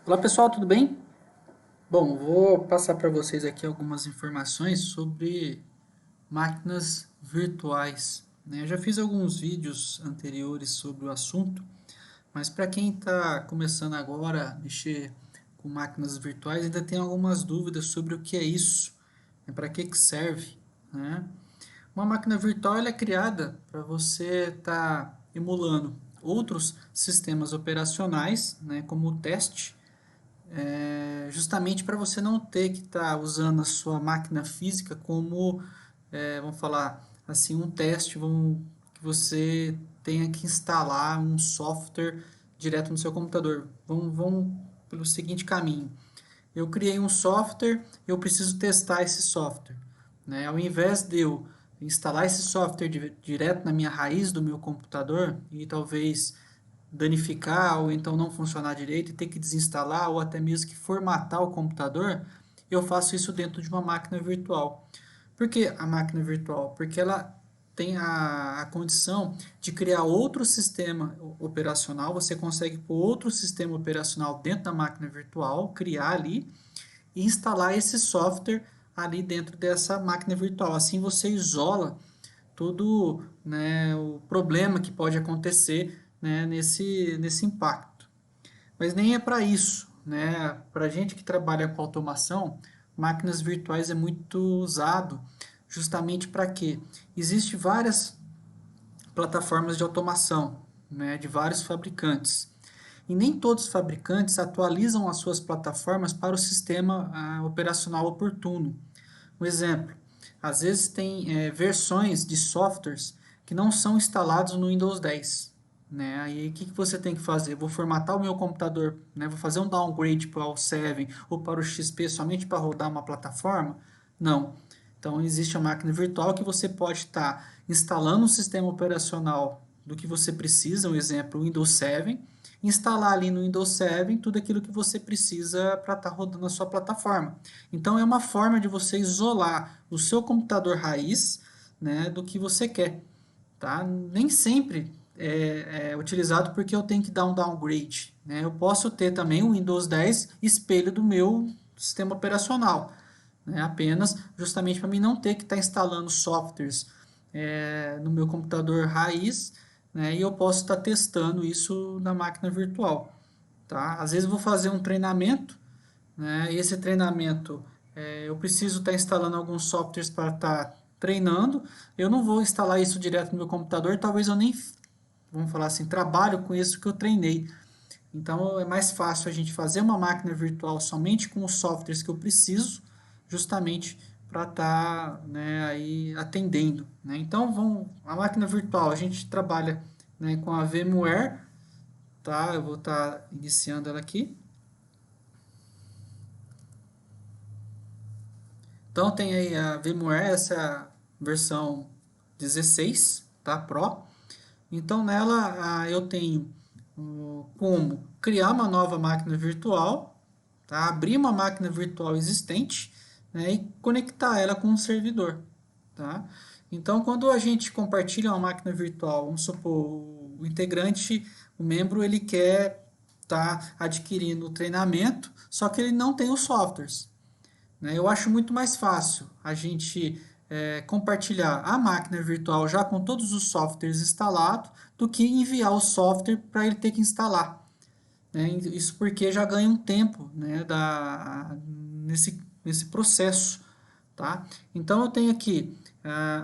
Olá pessoal, tudo bem? Bom, vou passar para vocês aqui algumas informações sobre máquinas virtuais, né? Eu já fiz alguns vídeos anteriores sobre o assunto, mas para quem está começando agora a mexer com máquinas virtuais, ainda tem algumas dúvidas sobre o que é isso, né? Para que serve, né? Uma máquina virtual ela é criada para você estar emulando outros sistemas operacionais, né, como o teste, justamente para você não ter que estar usando a sua máquina física como, vamos falar assim, um teste, que você tenha que instalar um software direto no seu computador. Vamos pelo seguinte caminho. Eu criei um software, eu preciso testar esse software, né? Ao invés de eu instalar esse software direto na minha raiz do meu computador e talvez danificar ou então não funcionar direito e ter que desinstalar ou até mesmo que formatar o computador, eu faço isso dentro de uma máquina virtual. Por que a máquina virtual? Porque ela tem a condição de criar outro sistema operacional, você consegue pôr outro sistema operacional dentro da máquina virtual, criar ali e instalar esse software ali dentro dessa máquina virtual. Assim você isola todo, né, o problema que pode acontecer, né, nesse impacto. Mas nem é para isso, né? Para gente que trabalha com automação, máquinas virtuais é muito usado justamente para quê? Existem várias plataformas de automação, né, de vários fabricantes. E nem todos os fabricantes atualizam as suas plataformas para o sistema operacional oportuno. Um exemplo, às vezes tem versões de softwares que não são instalados no Windows 10. Né? Aí o que você tem que fazer? Vou formatar o meu computador, né? Vou fazer um downgrade para o 7 ou para o XP somente para rodar uma plataforma? Não. Então existe a máquina virtual que você pode estar instalando um sistema operacional do que você precisa, um exemplo, o Windows 7, instalar ali no Windows 7 tudo aquilo que você precisa para estar rodando a sua plataforma. Então é uma forma de você isolar o seu computador raiz, né, do que você quer. Tá? Nem sempre é utilizado porque eu tenho que dar um downgrade. Né? Eu posso ter também o Windows 10 espelho do meu sistema operacional. Né? Apenas justamente para mim não ter que estar instalando softwares no meu computador raiz, né? E eu posso estar testando isso na máquina virtual. Tá? Às vezes eu vou fazer um treinamento, né? E esse treinamento eu preciso estar instalando alguns softwares para estar treinando. Eu não vou instalar isso direto no meu computador, talvez eu nem, vamos falar assim, trabalho com isso que eu treinei. Então é mais fácil a gente fazer uma máquina virtual somente com os softwares que eu preciso, justamente para estar, né, aí atendendo. Né? Então a máquina virtual a gente trabalha, né, com a VMware, tá? Eu vou estar iniciando ela aqui. Então tem aí a VMware, essa é a versão 16, tá? Pro. Então nela eu tenho como criar uma nova máquina virtual, tá? Abrir uma máquina virtual existente, né? E conectar ela com um servidor. Tá? Então quando a gente compartilha uma máquina virtual, vamos supor, o integrante, o membro, ele quer estar adquirindo o treinamento, só que ele não tem os softwares. Né? Eu acho muito mais fácil a gente compartilhar a máquina virtual já com todos os softwares instalados do que enviar o software para ele ter que instalar. Né? Isso porque já ganha um tempo, né, nesse processo. Tá? Então eu tenho aqui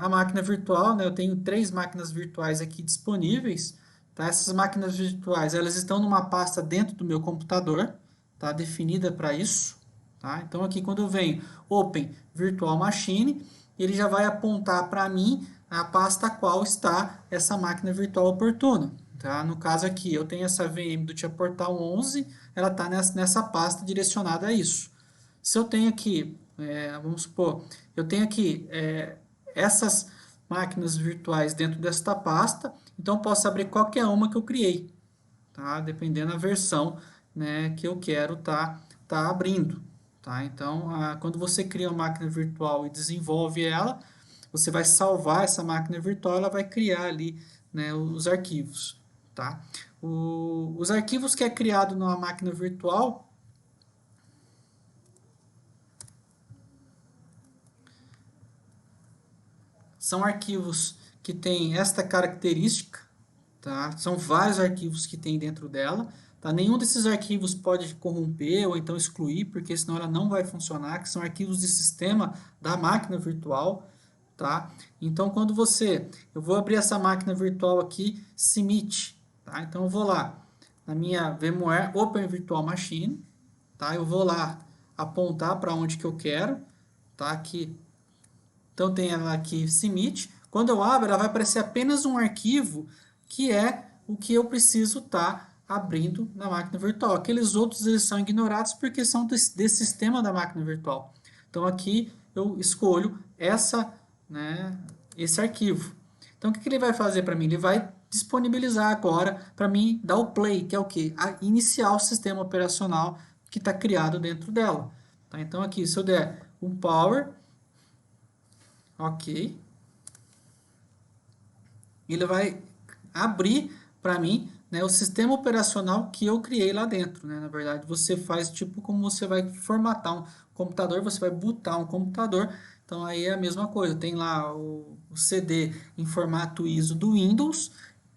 a máquina virtual, né? Eu tenho três máquinas virtuais aqui disponíveis. Tá? Essas máquinas virtuais elas estão numa pasta dentro do meu computador, tá? Definida para isso. Tá? Então aqui quando eu venho Open Virtual Machine, ele já vai apontar para mim a pasta a qual está essa máquina virtual oportuna. Tá? No caso aqui eu tenho essa VM do Tia Portal 11, ela está nessa pasta direcionada a isso. Se eu tenho aqui, vamos supor, eu tenho aqui essas máquinas virtuais dentro desta pasta, então eu posso abrir qualquer uma que eu criei, tá? Dependendo da versão, né, que eu quero tá abrindo. Tá? Então, quando você cria uma máquina virtual e desenvolve ela, você vai salvar essa máquina virtual, ela vai criar ali, né, os arquivos. Tá? Os arquivos que é criado numa máquina virtual, são arquivos que têm esta característica, tá? São vários arquivos que tem dentro dela, tá? Nenhum desses arquivos pode corromper ou então excluir, porque senão ela não vai funcionar, que são arquivos de sistema da máquina virtual, tá? Então, eu vou abrir essa máquina virtual aqui, Cmit, tá? Então, eu vou lá na minha VMware Open Virtual Machine, tá? Eu vou lá apontar para onde que eu quero, tá? Aqui, então tem ela aqui, Cmit. Quando eu abro, ela vai aparecer apenas um arquivo que é o que eu preciso estar abrindo na máquina virtual. Aqueles outros eles são ignorados porque são desse sistema da máquina virtual. Então aqui eu escolho esse arquivo. Então o que ele vai fazer para mim? Ele vai disponibilizar agora para mim dar o play, que é o que? Iniciar o sistema operacional que está criado dentro dela. Tá? Então aqui, se eu der um power, ok, ele vai abrir para mim, né, o sistema operacional que eu criei lá dentro, né? Na verdade, você faz tipo como você vai formatar um computador, você vai bootar um computador. Então aí é a mesma coisa, tem lá o CD em formato ISO do Windows,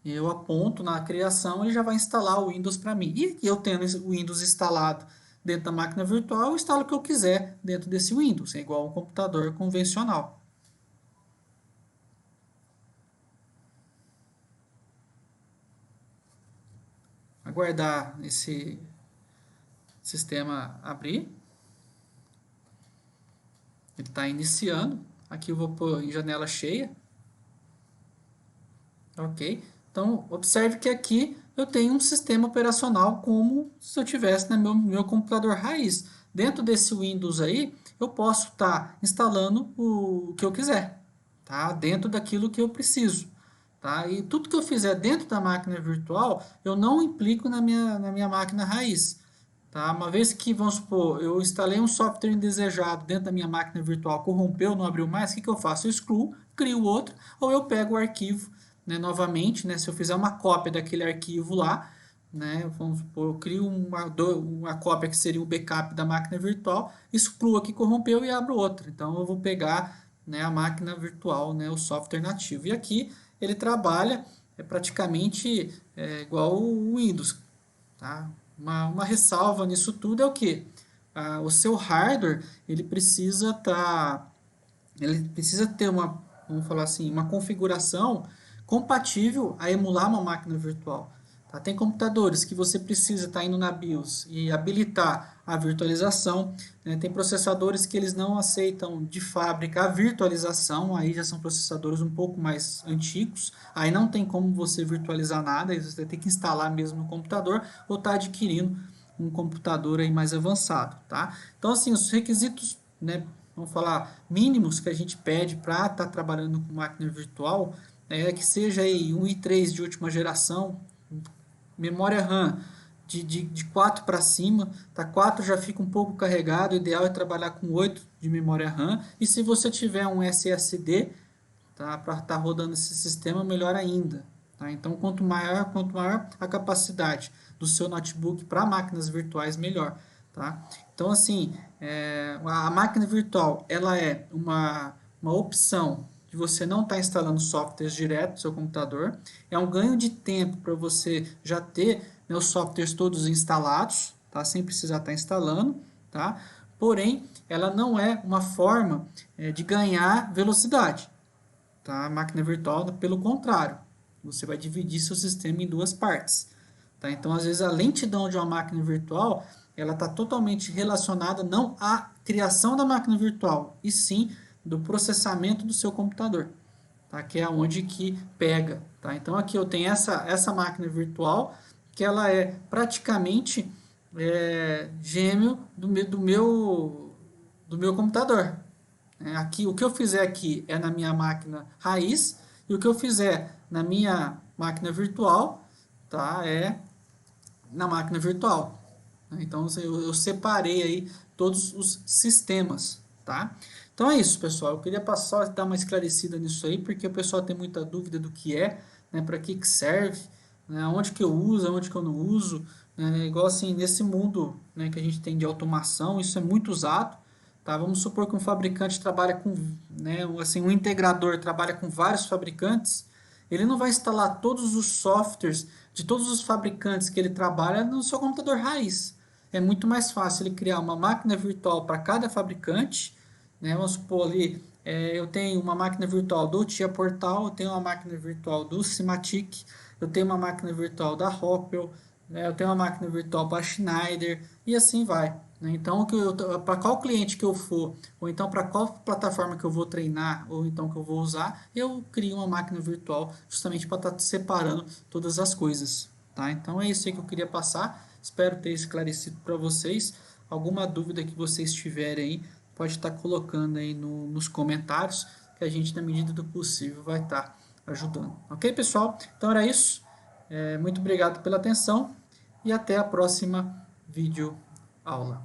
eu aponto na criação, ele já vai instalar o Windows para mim. E eu tendo o Windows instalado dentro da máquina virtual, eu instalo o que eu quiser dentro desse Windows, é igual a um computador convencional. Aguardar esse sistema abrir. Ele está iniciando. Aqui eu vou pôr em janela cheia. Ok. Então, observe que aqui eu tenho um sistema operacional como se eu tivesse no meu computador raiz. Dentro desse Windows aí, eu posso estar instalando o que eu quiser, tá? Dentro daquilo que eu preciso. Tá? E tudo que eu fizer dentro da máquina virtual, eu não implico na minha máquina raiz. Tá? Uma vez que, vamos supor, eu instalei um software indesejado dentro da minha máquina virtual, corrompeu, não abriu mais, o que eu faço? Eu excluo, crio outro, ou eu pego o arquivo, né, novamente, né, se eu fizer uma cópia daquele arquivo lá, né, vamos supor, eu crio uma cópia que seria o backup da máquina virtual, excluo aqui, corrompeu e abro outra. Então eu vou pegar, né, a máquina virtual, né, o software nativo. E aqui ele trabalha praticamente igual o Windows. Tá? Uma ressalva nisso tudo é o que? O seu hardware ele precisa ter vamos falar assim, uma configuração compatível a emular uma máquina virtual. Tá? Tem computadores que você precisa estar indo na BIOS e habilitar a virtualização. Né? Tem processadores que eles não aceitam de fábrica a virtualização, aí já são processadores um pouco mais antigos. Aí não tem como você virtualizar nada, aí você tem que instalar mesmo no computador ou estar adquirindo um computador aí mais avançado. Tá? Então, assim, os requisitos, né, vamos falar, mínimos que a gente pede para estar trabalhando com máquina virtual é que seja aí um i3 de última geração, memória RAM de 4 para cima, tá? 4 já fica um pouco carregado, o ideal é trabalhar com 8 de memória RAM, e se você tiver um SSD, tá? Para estar rodando esse sistema, melhor ainda. Tá? Então, quanto maior a capacidade do seu notebook para máquinas virtuais, melhor. Tá? Então, assim, a máquina virtual ela é uma opção de você não estar instalando softwares direto no seu computador. É um ganho de tempo para você já ter, né, os softwares todos instalados, tá? Sem precisar estar instalando. Tá? Porém, ela não é uma forma de ganhar velocidade. Tá? A máquina virtual, pelo contrário, você vai dividir seu sistema em duas partes. Tá? Então, às vezes, a lentidão de uma máquina virtual ela está totalmente relacionada não à criação da máquina virtual, e sim do processamento do seu computador, tá? Que é onde que pega. Tá? Então, aqui eu tenho essa máquina virtual, que ela é praticamente gêmeo do meu computador. Aqui, o que eu fizer aqui é na minha máquina raiz, e o que eu fizer na minha máquina virtual, tá, é na máquina virtual. Então eu separei aí todos os sistemas, tá? Então é isso, pessoal. Eu queria passar dar uma esclarecida nisso aí, porque o pessoal tem muita dúvida do que é, né, para que serve, né, onde que eu uso, onde que eu não uso, né, igual assim nesse mundo, né, que a gente tem de automação, isso é muito usado. tá? Vamos supor que um fabricante trabalha com, né, assim, um integrador trabalha com vários fabricantes, ele não vai instalar todos os softwares de todos os fabricantes que ele trabalha no seu computador raiz. É muito mais fácil ele criar uma máquina virtual para cada fabricante, né? Vamos supor ali, eu tenho uma máquina virtual do Tia Portal, eu tenho uma máquina virtual do Simatic, eu tenho uma máquina virtual da Rockwell, né? Eu tenho uma máquina virtual para Schneider e assim vai. Né? Então, para qual cliente que eu for, ou então para qual plataforma que eu vou treinar, ou então que eu vou usar, eu crio uma máquina virtual justamente para estar separando todas as coisas. Tá? Então é isso aí que eu queria passar. Espero ter esclarecido para vocês. Alguma dúvida que vocês tiverem aí, pode estar colocando aí nos comentários, que a gente, na medida do possível, vai estar ajudando. Ok, pessoal? Então era isso. Muito obrigado pela atenção e até a próxima vídeo aula.